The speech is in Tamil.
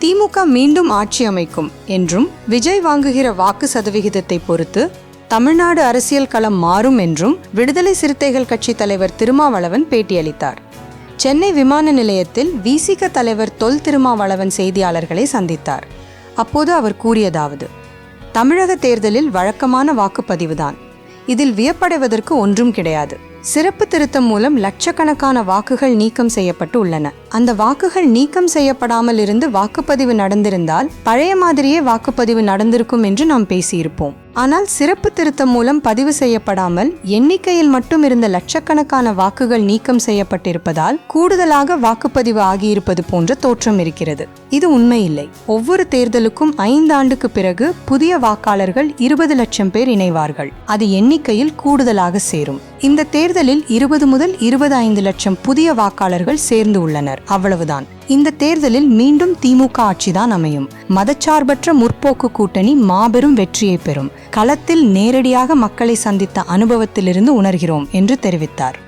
திமுக மீண்டும் ஆட்சி அமைக்கும் என்றும் விஜய் வாங்குகிற வாக்கு சதவிகிதத்தை பொறுத்து தமிழ்நாடு அரசியல் களம் மாறும் என்றும் விடுதலை சிறுத்தைகள் கட்சி தலைவர் திருமாவளவன் பேட்டியளித்தார். சென்னை விமான நிலையத்தில் விசிக தலைவர் தொல் திருமாவளவன் செய்தியாளர்களை சந்தித்தார். அப்போது அவர் கூறியதாவது: தமிழக தேர்தலில் வழக்கமான வாக்குப்பதிவுதான். இதில் வியப்படைவதற்கு ஒன்றும் கிடையாது. சிறப்பு திருத்தம் மூலம் லட்சக்கணக்கான வாக்குகள் நீக்கம் செய்யப்பட்டு உள்ளன. அந்த வாக்குகள் நீக்கம் செய்யப்படாமல் இருந்து வாக்குப்பதிவு நடந்திருந்தால் பழைய மாதிரியே வாக்குப்பதிவு நடந்திருக்கும் என்று நாம் பேசியிருப்போம். ஆனால் சிறப்பு திருத்தம் மூலம் பதிவு செய்யப்படாமல் எண்ணிக்கையில் மட்டும் இருந்த லட்சக்கணக்கான வாக்குகள் நீக்கம் செய்யப்பட்டிருப்பதால் கூடுதலாக வாக்குப்பதிவு ஆகியிருப்பது போன்ற தோற்றம் இருக்கிறது. இது உண்மையில்லை. ஒவ்வொரு தேர்தலுக்கும் 5 ஆண்டுக்கு பிறகு புதிய வாக்காளர்கள் 20 லட்சம் பேர் இணைவார்கள். அது எண்ணிக்கையில் கூடுதலாக சேரும். இந்த தேர்தலில் 20 முதல் 25 லட்சம் புதிய வாக்காளர்கள் சேர்ந்து உள்ளனர். அவ்வளவுதான். இந்த தேர்தலில் மீண்டும் திமுக ஆட்சிதான் அமையும். மதச்சார்பற்ற முற்போக்கு கூட்டணி மாபெரும் வெற்றியை பெறும். களத்தில் நேரடியாக மக்களை சந்தித்த அனுபவத்திலிருந்து உணர்கிறோம் என்று தெரிவித்தார்.